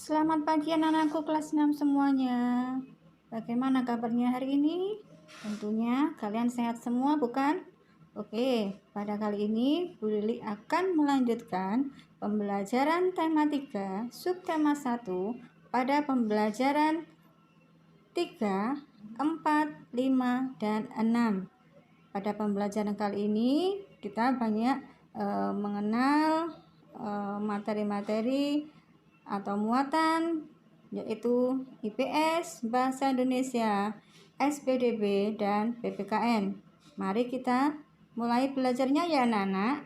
Selamat pagi anak-anakku kelas 6 semuanya. Bagaimana kabarnya hari ini? Tentunya kalian sehat semua bukan? Oke, pada kali ini Bu Lili akan melanjutkan pembelajaran tema 3 subtema 1 pada pembelajaran 3, 4, 5, dan 6. Pada pembelajaran kali ini kita banyak mengenal materi-materi atau muatan, yaitu IPS, Bahasa Indonesia, SPDB, dan PPKN. Mari kita mulai belajarnya ya anak-anak.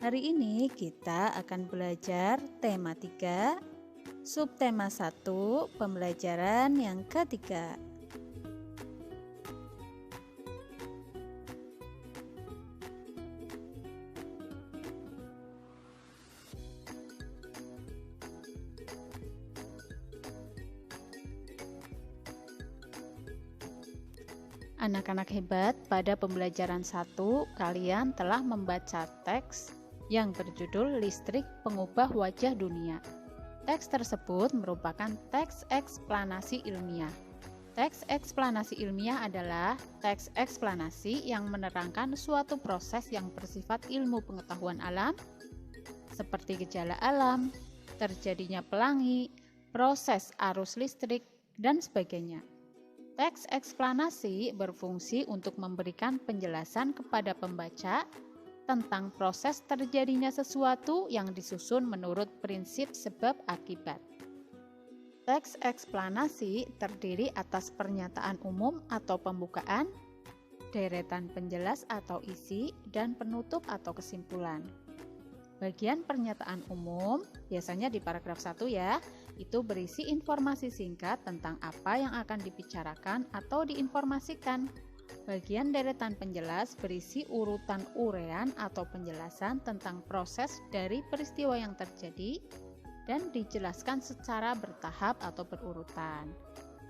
Hari ini kita akan belajar tema 3, subtema 1, pembelajaran yang ketiga. Anak-anak hebat, pada pembelajaran 1 kalian telah membaca teks yang berjudul Listrik Pengubah Wajah Dunia. Teks tersebut merupakan teks eksplanasi ilmiah. Teks eksplanasi ilmiah adalah teks eksplanasi yang menerangkan suatu proses yang bersifat ilmu pengetahuan alam, seperti gejala alam, terjadinya pelangi, proses arus listrik, dan sebagainya. Teks eksplanasi berfungsi untuk memberikan penjelasan kepada pembaca tentang proses terjadinya sesuatu yang disusun menurut prinsip sebab akibat. Teks eksplanasi terdiri atas pernyataan umum atau pembukaan, deretan penjelas atau isi, dan penutup atau kesimpulan. Bagian pernyataan umum, biasanya di paragraf 1 ya, itu berisi informasi singkat tentang apa yang akan dibicarakan atau diinformasikan. Bagian deretan penjelas berisi urutan urean atau penjelasan tentang proses dari peristiwa yang terjadi dan dijelaskan secara bertahap atau berurutan.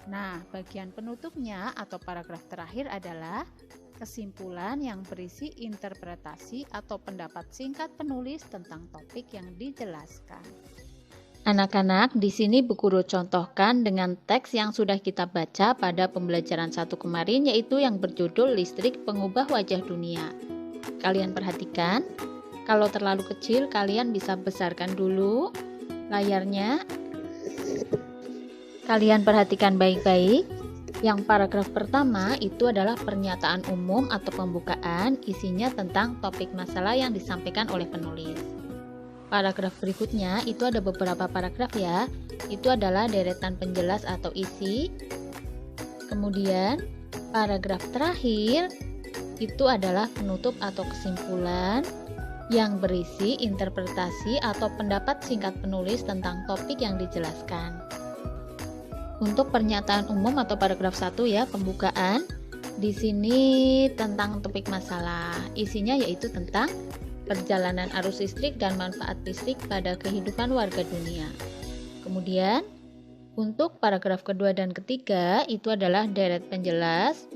Nah, bagian penutupnya atau paragraf terakhir adalah kesimpulan yang berisi interpretasi atau pendapat singkat penulis tentang topik yang dijelaskan. Anak-anak, di sini Bu Guru contohkan dengan teks yang sudah kita baca pada pembelajaran 1 kemarin, yaitu yang berjudul Listrik Pengubah Wajah Dunia. Kalian perhatikan, kalau terlalu kecil kalian bisa besarkan dulu layarnya. Kalian perhatikan baik-baik. Yang paragraf pertama itu adalah pernyataan umum atau pembukaan, isinya tentang topik masalah yang disampaikan oleh penulis. Paragraf berikutnya itu ada beberapa paragraf ya, itu adalah deretan penjelas atau isi. Kemudian paragraf terakhir itu adalah penutup atau kesimpulan yang berisi interpretasi atau pendapat singkat penulis tentang topik yang dijelaskan. Untuk pernyataan umum atau paragraf 1 ya, pembukaan. Di sini tentang topik masalah. Isinya yaitu tentang perjalanan arus listrik dan manfaat listrik pada kehidupan warga dunia. Kemudian, untuk paragraf kedua dan ketiga itu adalah deret penjelas,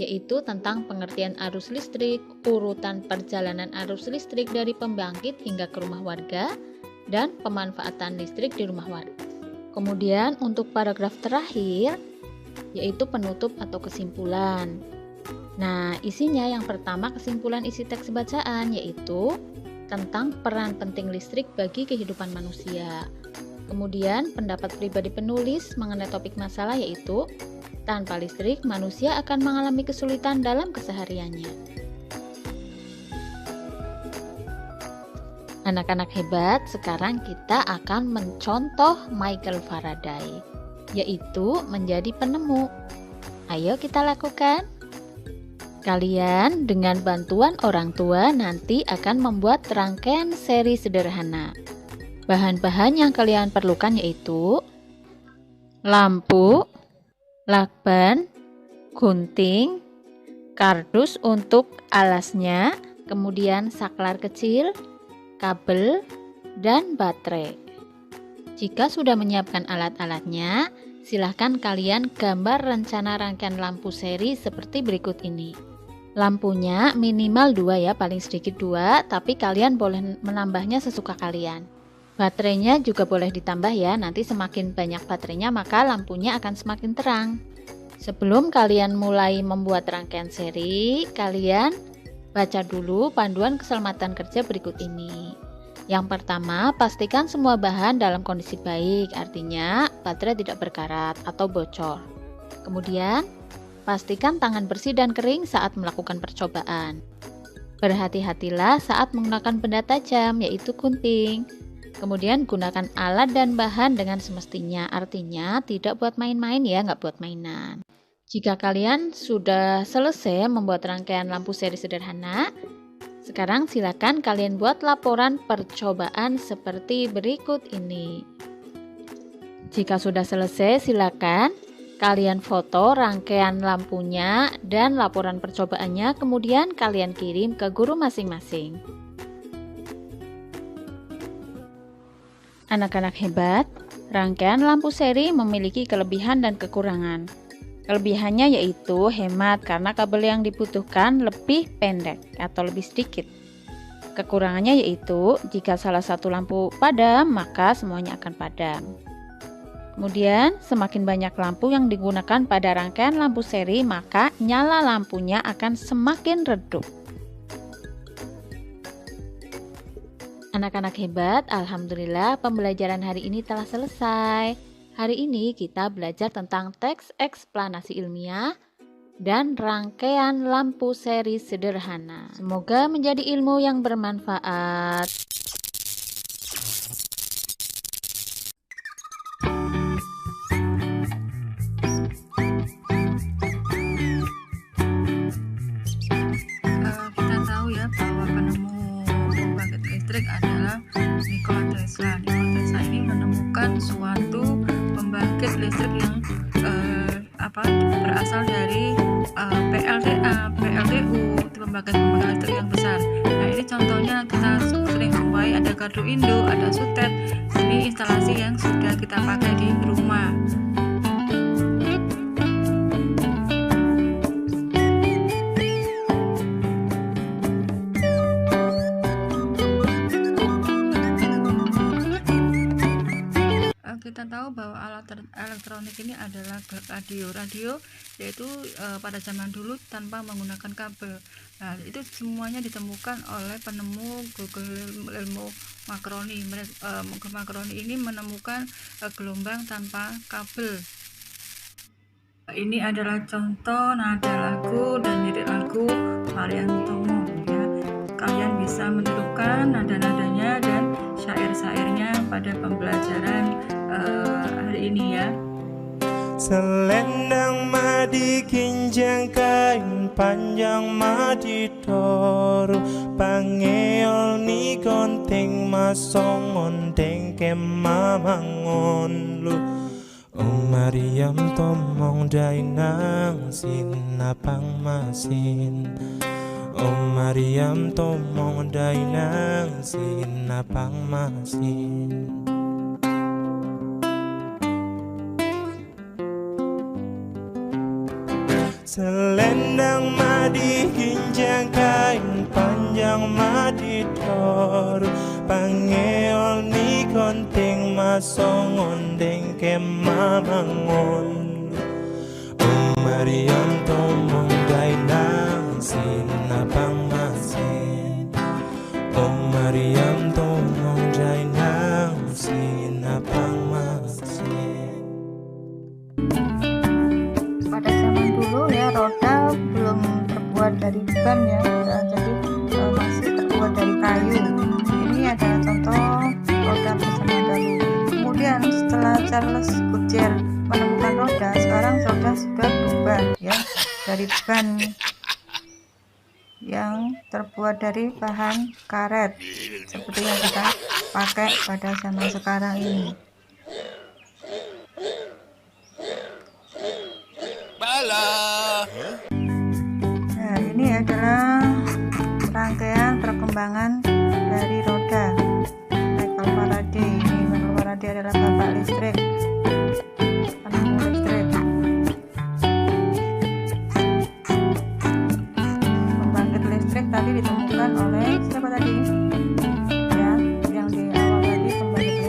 yaitu tentang pengertian arus listrik, urutan perjalanan arus listrik dari pembangkit hingga ke rumah warga, dan pemanfaatan listrik di rumah warga. Kemudian untuk paragraf terakhir yaitu penutup atau kesimpulan. Nah, isinya yang pertama kesimpulan isi teks bacaan yaitu tentang peran penting listrik bagi kehidupan manusia. Kemudian pendapat pribadi penulis mengenai topik masalah yaitu tanpa listrik manusia akan mengalami kesulitan dalam kesehariannya. Anak-anak hebat, sekarang kita akan mencontoh Michael Faraday, yaitu menjadi penemu. Ayo kita lakukan. Kalian dengan bantuan orang tua nanti akan membuat rangkaian seri sederhana. Bahan-bahan yang kalian perlukan yaitu lampu, lakban, gunting, kardus untuk alasnya, kemudian saklar kecil, kabel, dan baterai. Jika sudah menyiapkan alat-alatnya, silahkan kalian gambar rencana rangkaian lampu seri seperti berikut ini. Lampunya minimal 2 ya, paling sedikit 2, tapi kalian boleh menambahnya sesuka kalian. Baterainya juga boleh ditambah ya, nanti semakin banyak baterainya maka lampunya akan semakin terang. Sebelum kalian mulai membuat rangkaian seri, kalian baca dulu panduan keselamatan kerja berikut ini. Yang pertama, pastikan semua bahan dalam kondisi baik, artinya baterai tidak berkarat atau bocor. Kemudian, pastikan tangan bersih dan kering saat melakukan percobaan. Berhati-hatilah saat menggunakan benda tajam, yaitu gunting. Kemudian gunakan alat dan bahan dengan semestinya, artinya tidak buat main-main ya, nggak buat mainan. Jika kalian sudah selesai membuat rangkaian lampu seri sederhana, sekarang silakan kalian buat laporan percobaan seperti berikut ini. Jika sudah selesai, silakan kalian foto rangkaian lampunya dan laporan percobaannya, kemudian kalian kirim ke guru masing-masing. Anak-anak hebat, rangkaian lampu seri memiliki kelebihan dan kekurangan. Kelebihannya yaitu hemat karena kabel yang dibutuhkan lebih pendek atau lebih sedikit. Kekurangannya yaitu jika salah satu lampu padam, maka semuanya akan padam. Kemudian, semakin banyak lampu yang digunakan pada rangkaian lampu seri, maka nyala lampunya akan semakin redup. Anak-anak hebat, alhamdulillah pembelajaran hari ini telah selesai. Hari ini kita belajar tentang teks eksplanasi ilmiah dan rangkaian lampu seri sederhana. Semoga menjadi ilmu yang bermanfaat. Kita tahu ya bahwa penemu pembangkit listrik adalah Nikola Tesla. Nikola Tesla ini menemukan suatu pembangkit listrik yang berasal dari PLDU, itu pembangkit listrik yang besar. Nah, ini contohnya kita sering jumpai, ada gardu induk, ada sutet. Ini instalasi yang sudah kita pakai di rumah. Kita tahu bahwa alat elektronik ini adalah radio yaitu pada zaman dulu tanpa menggunakan kabel. Nah, itu semuanya ditemukan oleh penemu Guglielmo Marconi. Marconi ini menemukan gelombang tanpa kabel. Ini adalah contoh nada lagu dan lirik lagu Mariantomo ya. Kalian bisa menirukan nada-nadanya dan syair-syairnya pada pembelajaran hari ini ya. Selendang madi kinjang kain panjang madi toru pangeol ni konting masong ondeng kemamangon lu Mariam tomong dainang sinapang masin Mariam tomong dainang sinapang masin. Selendang madi kinjang kain panjang madi toru pangeol ni konting masong ondeng kemamangon Mariam tomong dainang sinapang masin Mariam tomong dainang sinapang masin. Pada zaman dulu ya, roda belum terbuat dari ban ya, jadi masih terbuat dari kayu. Ini adalah contoh roda pada zaman dahulu. Kemudian setelah Charles Goodyear menemukan roda, sekarang roda sudah berubah ya, dari ban yang terbuat dari bahan karet seperti yang kita pakai pada zaman sekarang ini. Nah, ini adalah rangkaian perkembangan dari roda Michael Faraday. Ini Michael Faraday adalah bapak listrik, penemu listrik. Pembangkit listrik tadi ditemukan oleh siapa tadi? Ya, yang di awal tadi pembangkit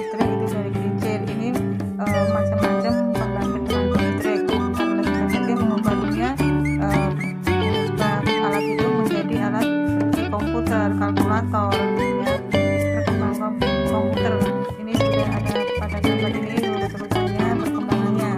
kalkulator ya, perkembangan komputer. Ini sudah ada pada gambar ini urut-urutannya perkembangannya.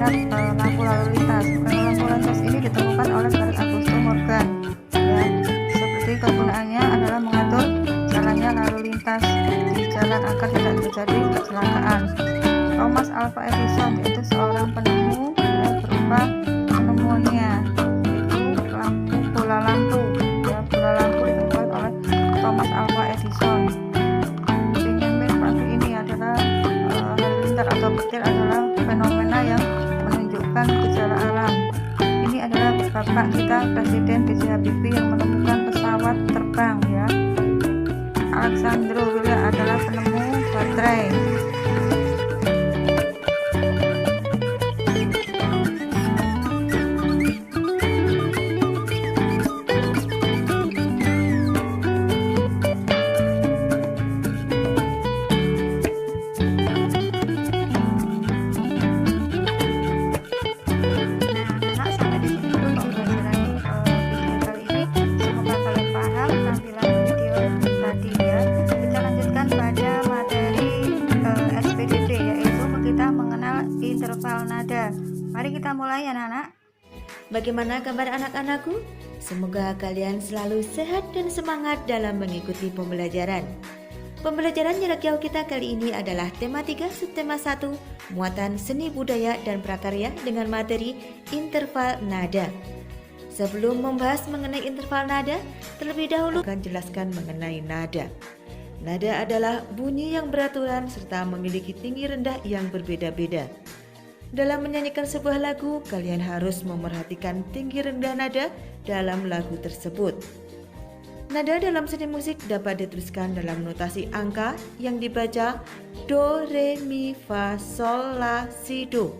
Lampu lalu lintas. Lampu lintas ini ditemukan oleh Sir Augusto Morgan ya. Seperti kegunaannya adalah mengatur jalannya lalu lintas di jalan agar tidak terjadi kecelakaan. Thomas Alva Edison yaitu seorang penemu ya, berupa penemuannya yaitu lampu bola lampu ya. Bola lampu ditemukan oleh Thomas Alva Edison. Benjamin Franklin ini adalah halilintar atau petir adalah fenomena yang menunjukkan gejala alam. Ini adalah bapak kita Presiden B.J. Habibie yang menemukan pesawat terbang ya. Alexander William adalah penemu baterai. Interval nada. Mari kita mulai anak-anak. Bagaimana kabar anak-anakku? Semoga kalian selalu sehat dan semangat dalam mengikuti pembelajaran. Pembelajaran jarak jauh kita kali ini adalah tema 3 subtema 1, muatan seni budaya dan prakarya dengan materi interval nada. Sebelum membahas mengenai interval nada, terlebih dahulu akan jelaskan mengenai nada. Nada adalah bunyi yang beraturan serta memiliki tinggi rendah yang berbeda-beda. Dalam menyanyikan sebuah lagu, kalian harus memerhatikan tinggi rendah nada dalam lagu tersebut. Nada dalam seni musik dapat dituliskan dalam notasi angka yang dibaca do, re, mi, fa, sol, la, si, do,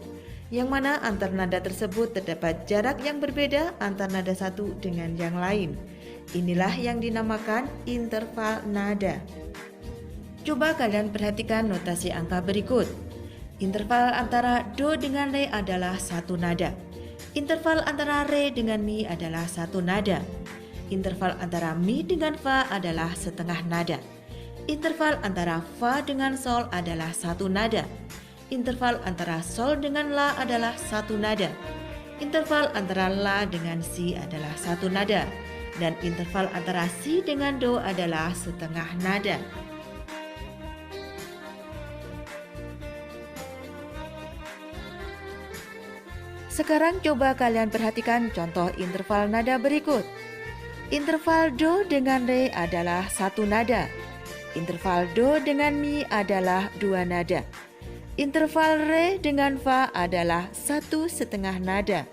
yang mana antar nada tersebut terdapat jarak yang berbeda antar nada satu dengan yang lain. Inilah yang dinamakan interval nada. Coba kalian perhatikan notasi angka berikut. Interval antara do dengan re adalah satu nada. Interval antara re dengan mi adalah satu nada. Interval antara mi dengan fa adalah setengah nada. Interval antara fa dengan sol adalah satu nada. Interval antara sol dengan la adalah satu nada. Interval antara la dengan si adalah satu nada. Dan interval antara si dengan do adalah setengah nada. Sekarang coba kalian perhatikan contoh interval nada berikut. Interval do dengan re adalah satu nada. Interval do dengan mi adalah dua nada. Interval re dengan fa adalah satu setengah nada.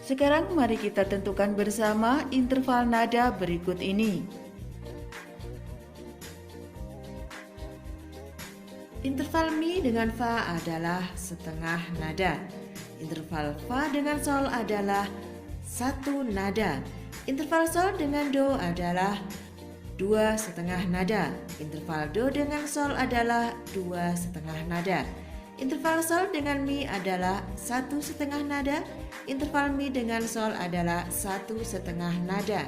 Sekarang mari kita tentukan bersama interval nada berikut ini. Interval mi dengan fa adalah setengah nada. Interval fa dengan sol adalah satu nada. Interval sol dengan do adalah dua setengah nada. Interval do dengan sol adalah dua setengah nada. Interval sol dengan mi adalah satu setengah nada. Interval mi dengan sol adalah satu setengah nada.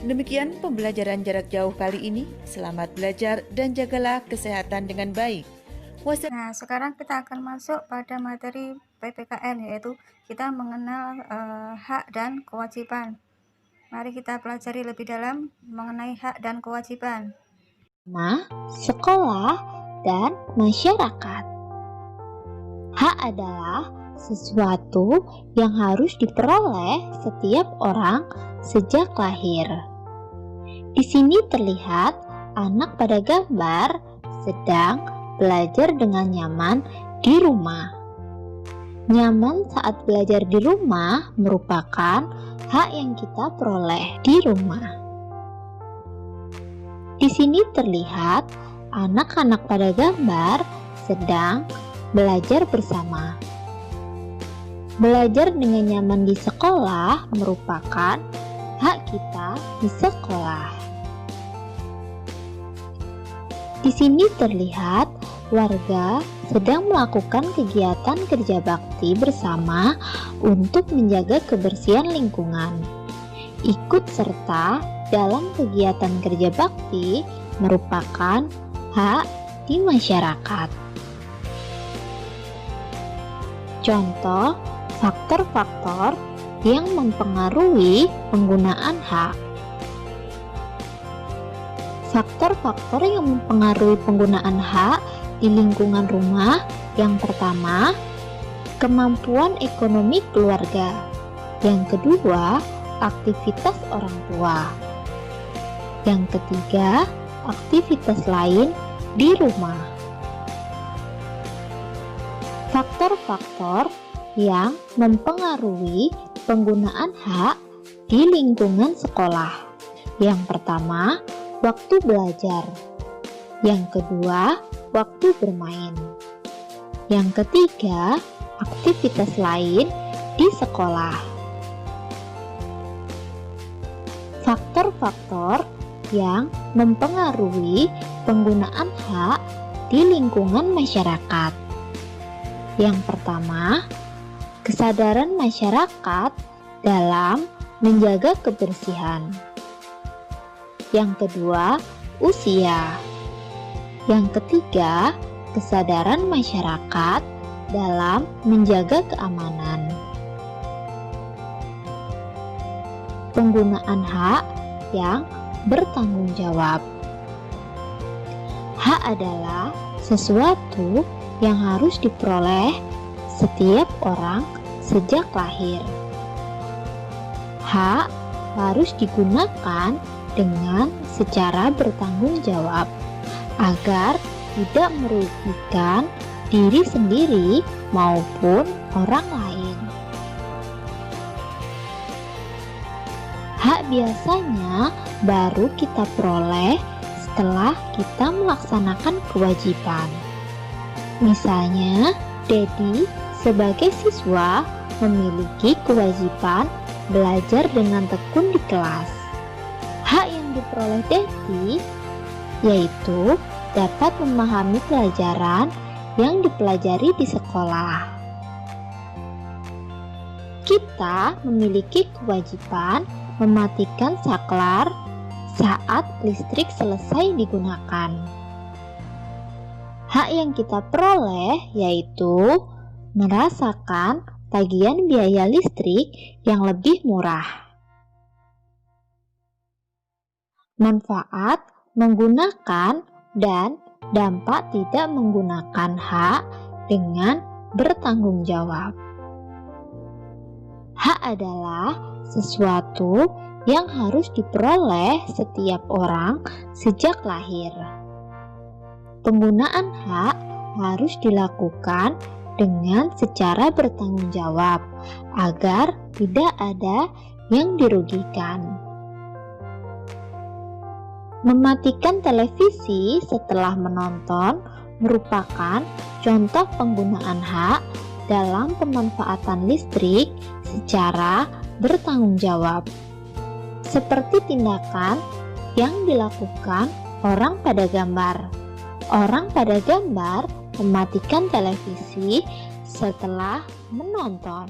Demikian pembelajaran jarak jauh kali ini. Selamat belajar dan jagalah kesehatan dengan baik. Nah, sekarang kita akan masuk pada materi PPKN, yaitu kita mengenal hak dan kewajiban. Mari kita pelajari lebih dalam mengenai hak dan kewajiban. sekolah, dan masyarakat. Hak adalah sesuatu yang harus diperoleh setiap orang sejak lahir. Di sini terlihat anak pada gambar sedang belajar dengan nyaman di rumah. Nyaman saat belajar di rumah merupakan hak yang kita peroleh di rumah. Di sini terlihat anak-anak pada gambar sedang belajar bersama. Belajar dengan nyaman di sekolah merupakan hak kita di sekolah. Di sini terlihat warga sedang melakukan kegiatan kerja bakti bersama untuk menjaga kebersihan lingkungan. Ikut serta dalam kegiatan kerja bakti merupakan hak di masyarakat. Contoh faktor-faktor yang mempengaruhi penggunaan hak. Faktor-faktor yang mempengaruhi penggunaan hak di lingkungan rumah, yang pertama, kemampuan ekonomi keluarga. Yang kedua, aktivitas orang tua. Yang ketiga, aktivitas lain di rumah. Faktor-faktor yang mempengaruhi penggunaan hak di lingkungan sekolah. Yang pertama, waktu belajar. Yang kedua, waktu bermain. Yang ketiga, aktivitas lain di sekolah. Faktor-faktor yang mempengaruhi penggunaan hak di lingkungan masyarakat. Yang pertama, kesadaran masyarakat dalam menjaga kebersihan. Yang kedua, usia. Yang ketiga, kesadaran masyarakat dalam menjaga keamanan. Penggunaan hak yang bertanggung jawab. Hak adalah sesuatu yang harus diperoleh setiap orang sejak lahir. Hak harus digunakan dengan secara bertanggung jawab agar tidak merugikan diri sendiri maupun orang lain. Hak biasanya baru kita peroleh setelah kita melaksanakan kewajiban. Misalnya, Dedi sebagai siswa memiliki kewajiban belajar dengan tekun di kelas. Hak yang diperoleh Dedi yaitu dapat memahami pelajaran yang dipelajari di sekolah. Kita memiliki kewajiban mematikan saklar saat listrik selesai digunakan. Hak yang kita peroleh yaitu merasakan tagihan biaya listrik yang lebih murah. Manfaat menggunakan dan dampak tidak menggunakan hak dengan bertanggung jawab. Hak adalah sesuatu yang harus diperoleh setiap orang sejak lahir. Penggunaan hak harus dilakukan dengan secara bertanggung jawab agar tidak ada yang dirugikan. Mematikan televisi setelah menonton merupakan contoh penggunaan hak dalam pemanfaatan listrik secara bertanggung jawab. Seperti tindakan yang dilakukan orang pada gambar. Orang pada gambar mematikan televisi setelah menonton.